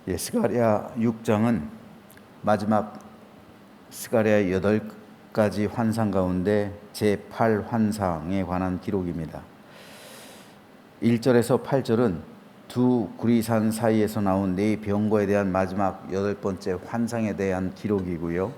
스가랴 6장은 마지막 스가랴의 8가지 환상 가운데 제8환상에 관한 기록입니다. 1절에서 8절은 두 구리산 사이에서 나온 네 병거에 대한 마지막 8번째 환상에 대한 기록이고요.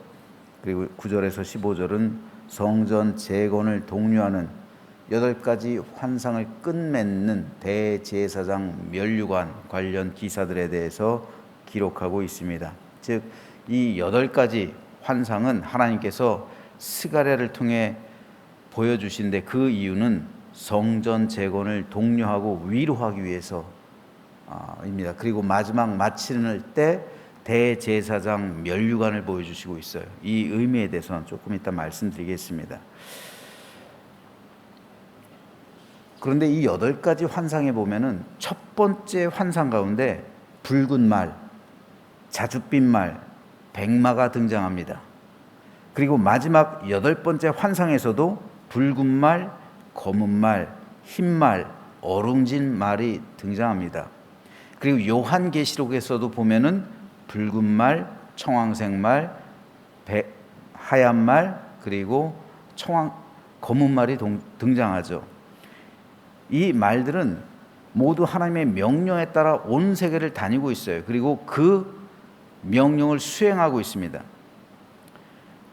그리고 9절에서 15절은 성전 재건을 독려하는 8가지 환상을 끝맺는 대제사장 면류관 관련 기사들에 대해서 기록하고 있습니다. 즉, 이 8가지 환상은 하나님께서 스가랴를 통해 보여주신데 그 이유는 성전 재건을 독려하고 위로하기 위해서입니다. 그리고 마지막 마치는 때 대제사장 면류관을 보여주시고 있어요. 이 의미에 대해서는 조금 이따 말씀드리겠습니다. 그런데 이 8가지 환상에 보면은 첫 번째 환상 가운데 붉은 말, 자줏빛 말, 백마가 등장합니다. 그리고 마지막 8번째 환상에서도 붉은 말, 검은 말, 흰 말, 어룽진 말이 등장합니다. 그리고 요한계시록에서도 보면은 붉은 말, 청황색 말, 하얀 말, 그리고 검은 말이 등장하죠. 이 말들은 모두 하나님의 명령에 따라 온 세계를 다니고 있어요. 그리고 그 명령을 수행하고 있습니다.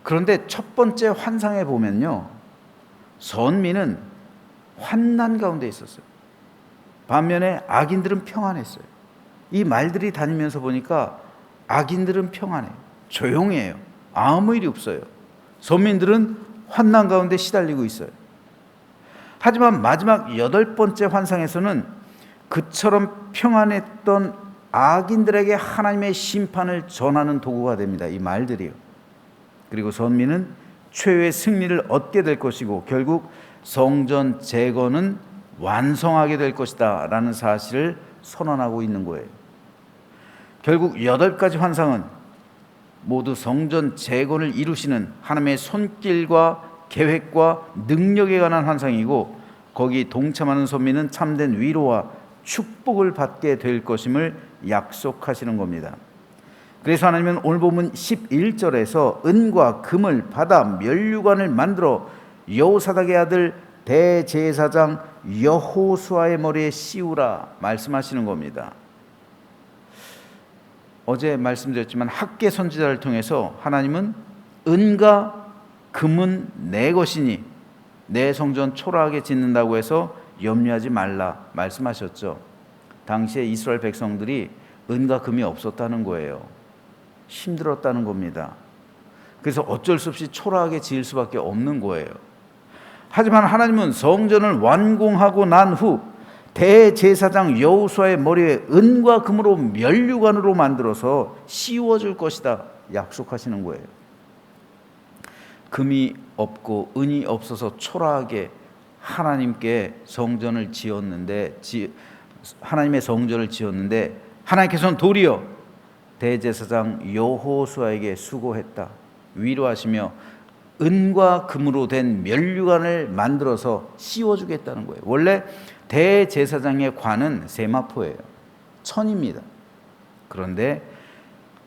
그런데 첫 번째 환상에 보면요, 선민은 환난 가운데 있었어요. 반면에 악인들은 평안했어요. 이 말들이 다니면서 보니까 악인들은 평안해요. 조용해요. 아무 일이 없어요. 선민들은 환난 가운데 시달리고 있어요. 하지만 마지막 8번째 환상에서는 그처럼 평안했던 악인들에게 하나님의 심판을 전하는 도구가 됩니다. 이 말들이요. 그리고 선민은 최후의 승리를 얻게 될 것이고 결국 성전 재건은 완성하게 될 것이다 라는 사실을 선언하고 있는 거예요. 결국 8가지 환상은 모두 성전 재건을 이루시는 하나님의 손길과 계획과 능력에 관한 환상이고, 거기 동참하는 선민은 참된 위로와 축복을 받게 될 것임을 약속하시는 겁니다. 그래서 하나님은 오늘 본문 11절에서 은과 금을 받아 면류관을 만들어 여호사닥의 아들 대제사장 여호수아의 머리에 씌우라 말씀하시는 겁니다. 어제 말씀드렸지만 학개 선지자를 통해서 하나님은 은과 금은 내 것이니 내 성전 초라하게 짓는다고 해서 염려하지 말라 말씀하셨죠. 당시에 이스라엘 백성들이 은과 금이 없었다는 거예요. 힘들었다는 겁니다. 그래서 어쩔 수 없이 초라하게 지을 수밖에 없는 거예요. 하지만 하나님은 성전을 완공하고 난 후 대제사장 여호수아의 머리에 은과 금으로 면류관으로 만들어서 씌워줄 것이다 약속하시는 거예요. 금이 없고 은이 없어서 초라하게 하나님께 성전을 지었는데 하나님의 성전을 지었는데 하나님께서는 도리어 대제사장 여호수아에게 수고했다 위로하시며 은과 금으로 된 면류관을 만들어서 씌워주겠다는 거예요. 원래 대제사장의 관은 세마포예요. 천입니다. 그런데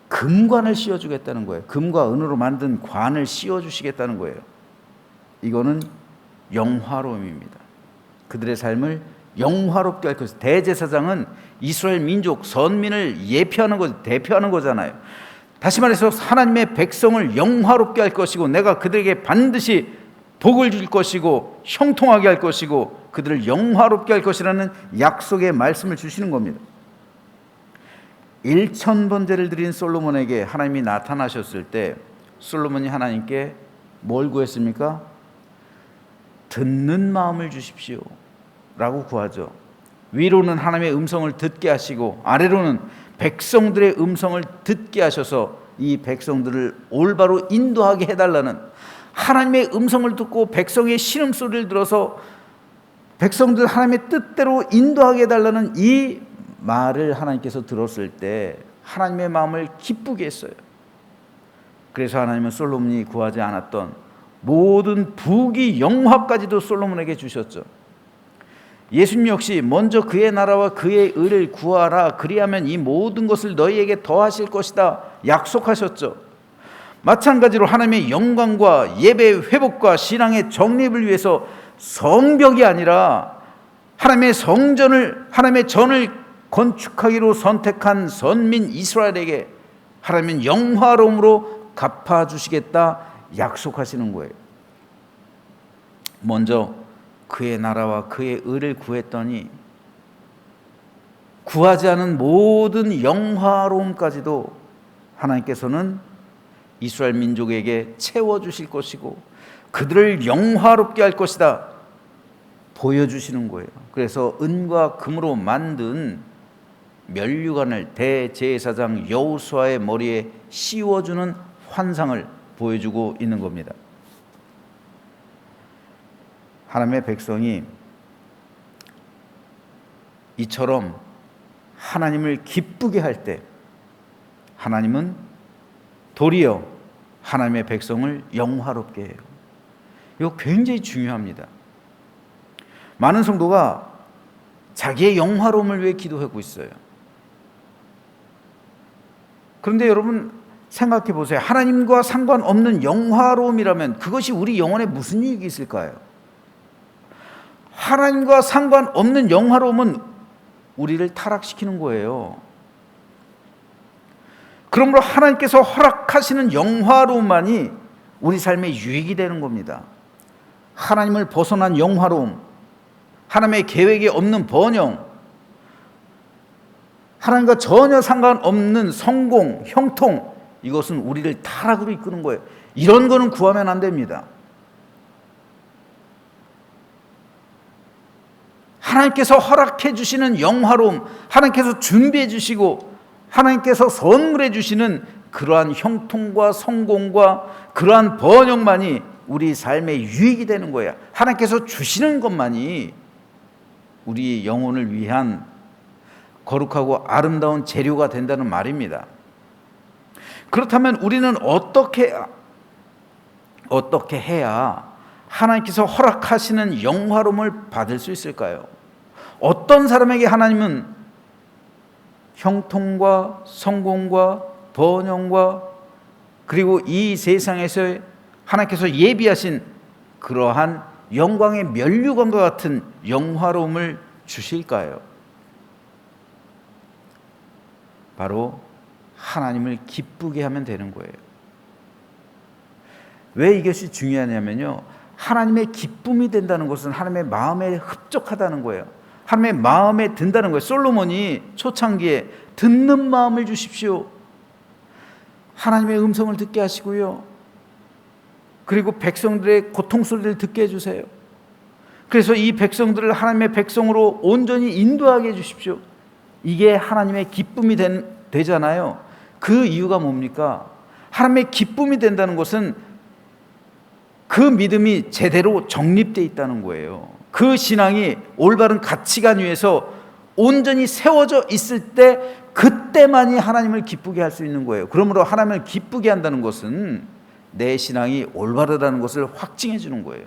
금관을 씌워주겠다는 거예요. 금과 은으로 만든 관을 씌워주시겠다는 거예요. 이거는 영화로움입니다. 그들의 삶을 영화롭게 할 것이다. 대제사장은 이스라엘 민족 선민을 예표하는 것, 대표하는 거잖아요. 다시 말해서 하나님의 백성을 영화롭게 할 것이고 내가 그들에게 반드시 복을 줄 것이고 형통하게 할 것이고 그들을 영화롭게 할 것이라는 약속의 말씀을 주시는 겁니다. 1000번제를 드린 솔로몬에게 하나님이 나타나셨을 때 솔로몬이 하나님께 뭘 구했습니까? 듣는 마음을 주십시오 라고 구하죠. 위로는 하나님의 음성을 듣게 하시고 아래로는 백성들의 음성을 듣게 하셔서 이 백성들을 올바로 인도하게 해달라는, 하나님의 음성을 듣고 백성의 신음소리를 들어서 백성들 하나님의 뜻대로 인도하게 해달라는 이 말을 하나님께서 들었을 때 하나님의 마음을 기쁘게 했어요. 그래서 하나님은 솔로몬이 구하지 않았던 모든 부귀 영화까지도 솔로몬에게 주셨죠. 예수님 역시 먼저 그의 나라와 그의 의를 구하라, 그리하면 이 모든 것을 너희에게 더하실 것이다 약속하셨죠. 마찬가지로 하나님의 영광과 예배의 회복과 신앙의 정립을 위해서 성벽이 아니라 하나님의 성전을, 하나님의 전을 건축하기로 선택한 선민 이스라엘에게 하나님은 영화로움으로 갚아주시겠다 약속하시는 거예요. 먼저 그의 나라와 그의 의를 구했더니 구하지 않은 모든 영화로움까지도 하나님께서는 이스라엘 민족에게 채워주실 것이고 그들을 영화롭게 할 것이다 보여주시는 거예요. 그래서 은과 금으로 만든 면류관을 대제사장 여호수아의 머리에 씌워주는 환상을 보여주고 있는 겁니다. 하나님의 백성이 이처럼 하나님을 기쁘게 할 때 하나님은 도리어 하나님의 백성을 영화롭게 해요. 이거 굉장히 중요합니다. 많은 성도가 자기의 영화로움을 위해 기도하고 있어요. 그런데 여러분 생각해 보세요. 하나님과 상관없는 영화로움이라면 그것이 우리 영혼에 무슨 이익이 있을까요? 하나님과 상관없는 영화로움은 우리를 타락시키는 거예요. 그러므로 하나님께서 허락하시는 영화로움만이 우리 삶의 유익이 되는 겁니다. 하나님을 벗어난 영화로움, 하나님의 계획이 없는 번영, 하나님과 전혀 상관없는 성공, 형통, 이것은 우리를 타락으로 이끄는 거예요. 이런 거는 구하면 안 됩니다. 하나님께서 허락해 주시는 영화로움, 하나님께서 준비해 주시고 하나님께서 선물해 주시는 그러한 형통과 성공과 그러한 번영만이 우리 삶의 유익이 되는 거예요. 하나님께서 주시는 것만이 우리 영혼을 위한 거룩하고 아름다운 재료가 된다는 말입니다. 그렇다면 우리는 어떻게 해야 하나님께서 허락하시는 영화로움을 받을 수 있을까요? 어떤 사람에게 하나님은 형통과 성공과 번영과 그리고 이 세상에서 하나님께서 예비하신 그러한 영광의 면류관과 같은 영화로움을 주실까요? 바로 하나님을 기쁘게 하면 되는 거예요. 왜 이것이 중요하냐면요, 하나님의 기쁨이 된다는 것은 하나님의 마음에 흡족하다는 거예요. 하나님의 마음에 든다는 거예요. 솔로몬이 초창기에 듣는 마음을 주십시오, 하나님의 음성을 듣게 하시고요, 그리고 백성들의 고통 소리를 듣게 해주세요. 그래서 이 백성들을 하나님의 백성으로 온전히 인도하게 해주십시오. 이게 하나님의 기쁨이 되잖아요. 그 이유가 뭡니까? 하나님의 기쁨이 된다는 것은 그 믿음이 제대로 정립되어 있다는 거예요. 그 신앙이 올바른 가치관 위에서 온전히 세워져 있을 때 그때만이 하나님을 기쁘게 할 수 있는 거예요. 그러므로 하나님을 기쁘게 한다는 것은 내 신앙이 올바르다는 것을 확증해 주는 거예요.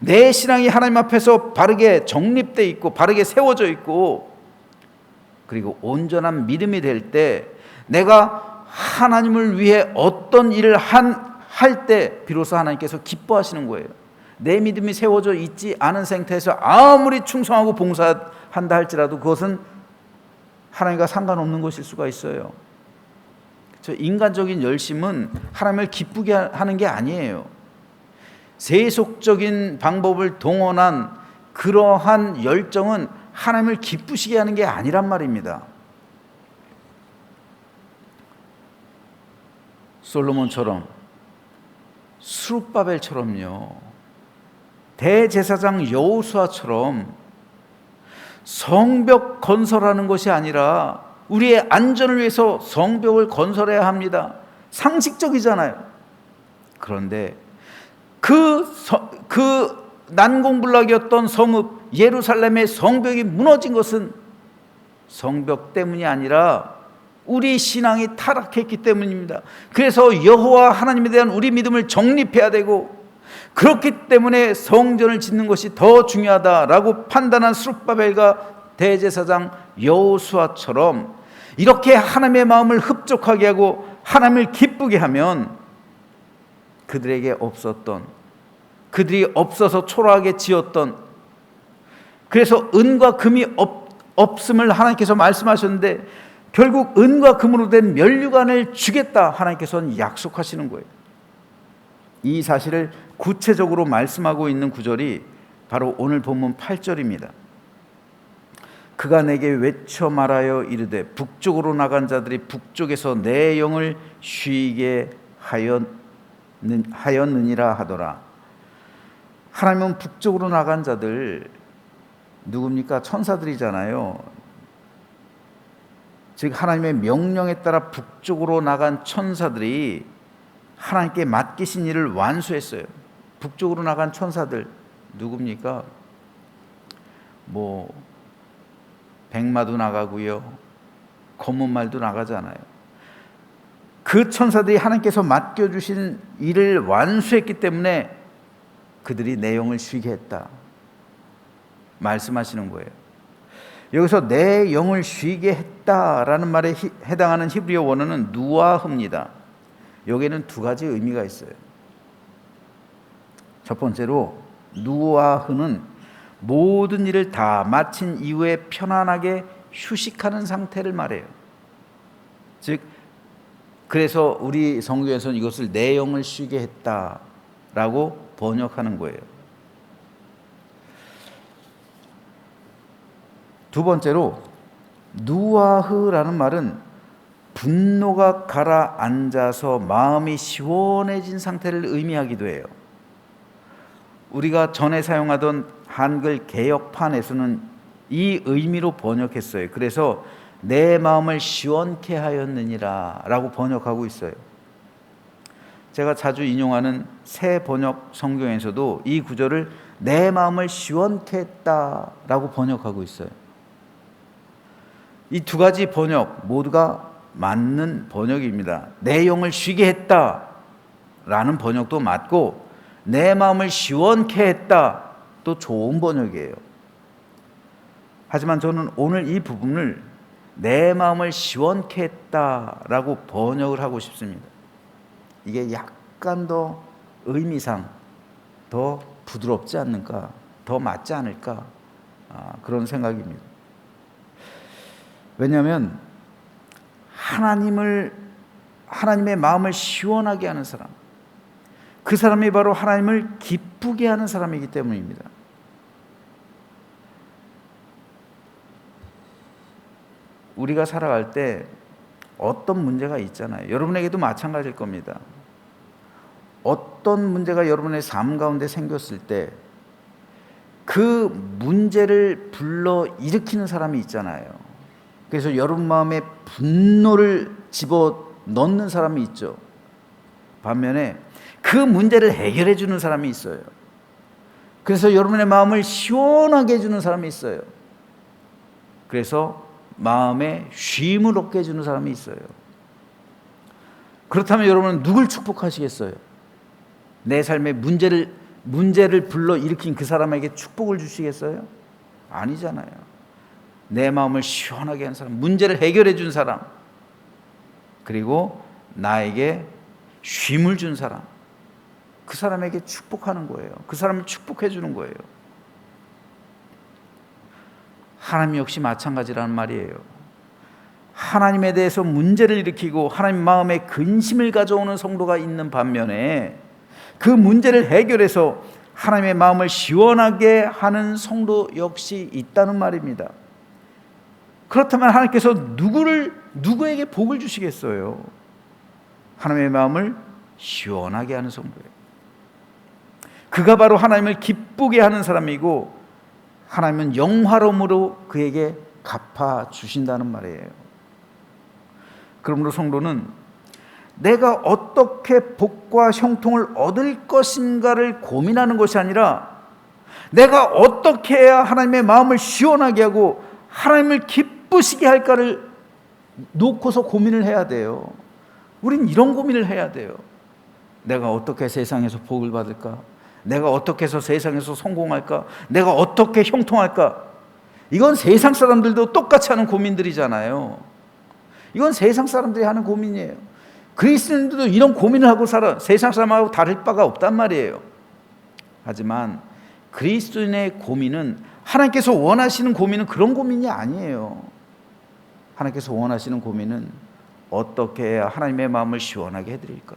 내 신앙이 하나님 앞에서 바르게 정립되어 있고 바르게 세워져 있고 그리고 온전한 믿음이 될 때 내가 하나님을 위해 어떤 일을 할 때 비로소 하나님께서 기뻐하시는 거예요. 내 믿음이 세워져 있지 않은 상태에서 아무리 충성하고 봉사한다 할지라도 그것은 하나님과 상관없는 것일 수가 있어요. 인간적인 열심은 하나님을 기쁘게 하는 게 아니에요. 세속적인 방법을 동원한 그러한 열정은 하나님을 기쁘시게 하는 게 아니란 말입니다. 솔로몬처럼, 스룹바벨처럼요, 대제사장 여호수아처럼 성벽 건설하는 것이 아니라 우리의 안전을 위해서 성벽을 건설해야 합니다. 상식적이잖아요. 그런데 그 난공불락이었던 성읍 예루살렘의 성벽이 무너진 것은 성벽 때문이 아니라 우리 신앙이 타락했기 때문입니다. 그래서 여호와 하나님에 대한 우리 믿음을 정립해야 되고 그렇기 때문에 성전을 짓는 것이 더 중요하다라고 판단한 스룹바벨과 대제사장 여호수아처럼 이렇게 하나님의 마음을 흡족하게 하고 하나님을 기쁘게 하면 그들에게 없었던, 그들이 없어서 초라하게 지었던, 그래서 은과 금이 없음을 하나님께서 말씀하셨는데 결국 은과 금으로 된 면류관을 주겠다 하나님께서는 약속하시는 거예요. 이 사실을 구체적으로 말씀하고 있는 구절이 바로 오늘 본문 8절입니다. 그가 내게 외쳐 말하여 이르되 북쪽으로 나간 자들이 북쪽에서 내 영을 쉬게 하였느니라 하더라. 하나님은 북쪽으로 나간 자들 누굽니까? 천사들이잖아요. 즉 하나님의 명령에 따라 북쪽으로 나간 천사들이 하나님께 맡기신 일을 완수했어요. 북쪽으로 나간 천사들 누굽니까? 백마도 나가고요, 검은 말도 나가잖아요. 그 천사들이 하나님께서 맡겨주신 일을 완수했기 때문에 그들이 내 영을 쉬게 했다 말씀하시는 거예요. 여기서 내 영을 쉬게 했다라는 말에 해당하는 히브리어 원어는 누아흐입니다. 여기에는 두 가지 의미가 있어요. 첫 번째로 누아흐는 모든 일을 다 마친 이후에 편안하게 휴식하는 상태를 말해요. 즉 그래서 우리 성경에서는 이것을 내 영을 쉬게 했다라고 번역하는 거예요. 두 번째로 누아흐라는 말은 분노가 가라앉아서 마음이 시원해진 상태를 의미하기도 해요. 우리가 전에 사용하던 한글 개역판에서는 이 의미로 번역했어요. 그래서 내 마음을 시원케 하였느니라 라고 번역하고 있어요. 제가 자주 인용하는 새 번역 성경에서도 이 구절을 내 마음을 시원케 했다라고 번역하고 있어요. 이 두 가지 번역 모두가 맞는 번역입니다. 내 영을 쉬게 했다라는 번역도 맞고 내 마음을 시원케 했다 또 좋은 번역이에요. 하지만 저는 오늘 이 부분을 내 마음을 시원케 했다라고 번역을 하고 싶습니다. 이게 약간 더 의미상 더 부드럽지 않을까, 더 맞지 않을까, 그런 생각입니다. 왜냐하면 하나님의 마음을 시원하게 하는 사람, 그 사람이 바로 하나님을 기쁘게 하는 사람이기 때문입니다. 우리가 살아갈 때 어떤 문제가 있잖아요. 여러분에게도 마찬가지일 겁니다. 어떤 문제가 여러분의 삶 가운데 생겼을 때 그 문제를 불러 일으키는 사람이 있잖아요. 그래서 여러분 마음에 분노를 집어넣는 사람이 있죠. 반면에 그 문제를 해결해 주는 사람이 있어요. 그래서 여러분의 마음을 시원하게 해주는 사람이 있어요. 그래서 마음에 쉼을 얻게 해주는 사람이 있어요. 그렇다면 여러분은 누굴 축복하시겠어요? 내 삶에 문제를 불러 일으킨 그 사람에게 축복을 주시겠어요? 아니잖아요. 내 마음을 시원하게 한 사람, 문제를 해결해 준 사람, 그리고 나에게 쉼을 준 사람, 그 사람에게 축복하는 거예요. 그 사람을 축복해 주는 거예요. 하나님 역시 마찬가지라는 말이에요. 하나님에 대해서 문제를 일으키고 하나님 마음에 근심을 가져오는 성도가 있는 반면에 그 문제를 해결해서 하나님의 마음을 시원하게 하는 성도 역시 있다는 말입니다. 그렇다면 하나님께서 누구에게 복을 주시겠어요? 하나님의 마음을 시원하게 하는 성도예요. 그가 바로 하나님을 기쁘게 하는 사람이고 하나님은 영화로움으로 그에게 갚아 주신다는 말이에요. 그러므로 성도는 내가 어떻게 복과 형통을 얻을 것인가를 고민하는 것이 아니라 내가 어떻게 해야 하나님의 마음을 시원하게 하고 하나님을 기쁘시게 할까를 놓고서 고민을 해야 돼요. 우린 이런 고민을 해야 돼요. 내가 어떻게 세상에서 복을 받을까? 내가 어떻게 해서 세상에서 성공할까? 내가 어떻게 형통할까? 이건 세상 사람들도 똑같이 하는 고민들이잖아요. 이건 세상 사람들이 하는 고민이에요. 그리스도인들도 이런 고민을 하고 살아. 세상 사람하고 다를 바가 없단 말이에요. 하지만 그리스도인의 고민은, 하나님께서 원하시는 고민은 그런 고민이 아니에요. 하나님께서 원하시는 고민은 어떻게 해야 하나님의 마음을 시원하게 해드릴까?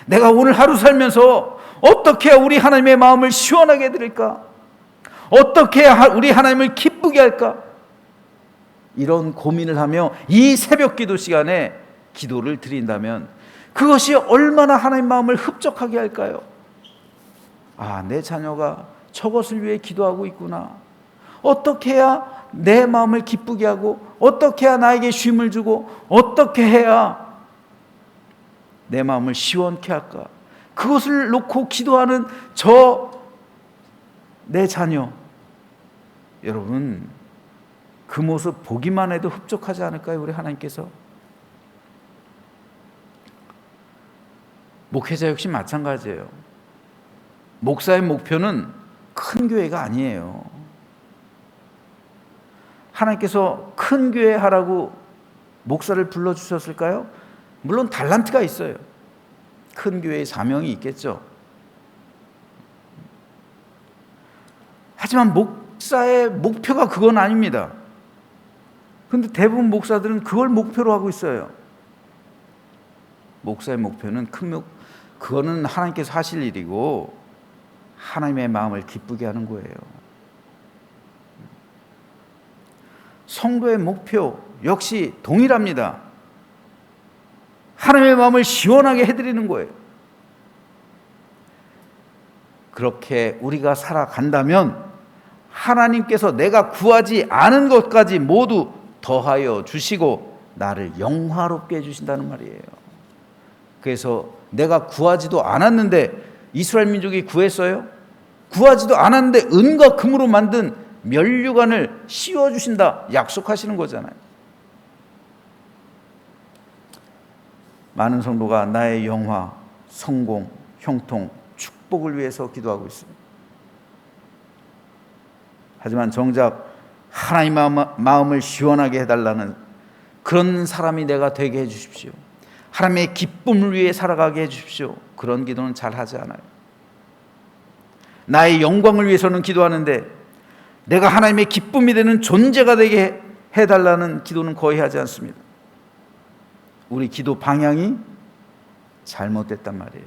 내가 오늘 하루 살면서 어떻게 해야 우리 하나님의 마음을 시원하게 해드릴까? 어떻게 해야 우리 하나님을 기쁘게 할까? 이런 고민을 하며 이 새벽 기도 시간에 기도를 드린다면 그것이 얼마나 하나님 마음을 흡족하게 할까요? 아, 내 자녀가 저것을 위해 기도하고 있구나. 어떻게 해야 내 마음을 기쁘게 하고, 어떻게 해야 나에게 쉼을 주고, 어떻게 해야 내 마음을 시원케 할까? 그것을 놓고 기도하는 내 자녀, 여러분, 그 모습 보기만 해도 흡족하지 않을까요? 우리 하나님께서. 목회자 역시 마찬가지예요. 목사의 목표는 큰 교회가 아니에요. 하나님께서 큰 교회 하라고 목사를 불러주셨을까요? 물론 달란트가 있어요. 큰 교회의 사명이 있겠죠. 하지만 목사의 목표가 그건 아닙니다. 그런데 대부분 목사들은 그걸 목표로 하고 있어요. 목사의 목표는 그거는 하나님께서 하실 일이고 하나님의 마음을 기쁘게 하는 거예요. 성도의 목표 역시 동일합니다. 하나님의 마음을 시원하게 해드리는 거예요. 그렇게 우리가 살아간다면 하나님께서 내가 구하지 않은 것까지 모두 더하여 주시고 나를 영화롭게 해주신다는 말이에요. 그래서 내가 구하지도 않았는데, 이스라엘 민족이 구했어요? 구하지도 않았는데 은과 금으로 만든 면류관을 씌워주신다 약속하시는 거잖아요. 많은 성도가 나의 영화, 성공, 형통, 축복을 위해서 기도하고 있습니다. 하지만 정작 하나님 마음을 시원하게 해달라는 그런 사람이 내가 되게 해주십시오. 하나님의 기쁨을 위해 살아가게 해주십시오. 그런 기도는 잘 하지 않아요. 나의 영광을 위해서는 기도하는데 내가 하나님의 기쁨이 되는 존재가 되게 해달라는 기도는 거의 하지 않습니다. 우리 기도 방향이 잘못됐단 말이에요.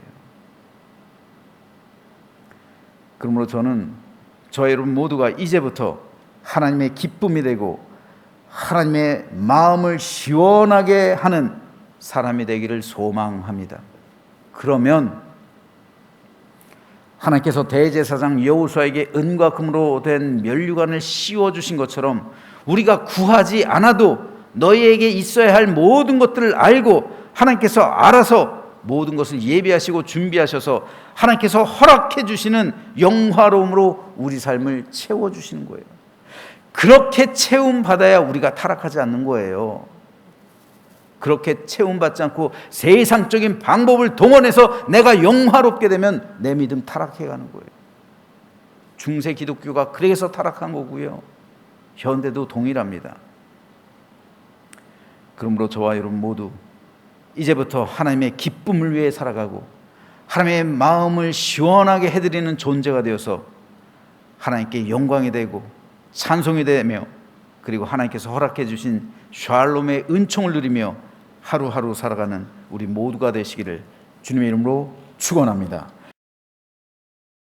그러므로 저 여러분 모두가 이제부터 하나님의 기쁨이 되고 하나님의 마음을 시원하게 하는 사람이 되기를 소망합니다. 그러면 하나님께서 대제사장 여호수아에게 은과 금으로 된 면류관을 씌워주신 것처럼 우리가 구하지 않아도 너희에게 있어야 할 모든 것들을 알고 하나님께서 알아서 모든 것을 예비하시고 준비하셔서 하나님께서 허락해 주시는 영화로움으로 우리 삶을 채워주시는 거예요. 그렇게 채움받아야 우리가 타락하지 않는 거예요. 그렇게 채움받지 않고 세상적인 방법을 동원해서 내가 영화롭게 되면 내 믿음 타락해 가는 거예요. 중세 기독교가 그래서 타락한 거고요. 현대도 동일합니다. 그러므로 저와 여러분 모두 이제부터 하나님의 기쁨을 위해 살아가고 하나님의 마음을 시원하게 해드리는 존재가 되어서 하나님께 영광이 되고 찬송이 되며 그리고 하나님께서 허락해 주신 샬롬의 은총을 누리며 하루하루 살아가는 우리 모두가 되시기를 주님의 이름으로 축원합니다.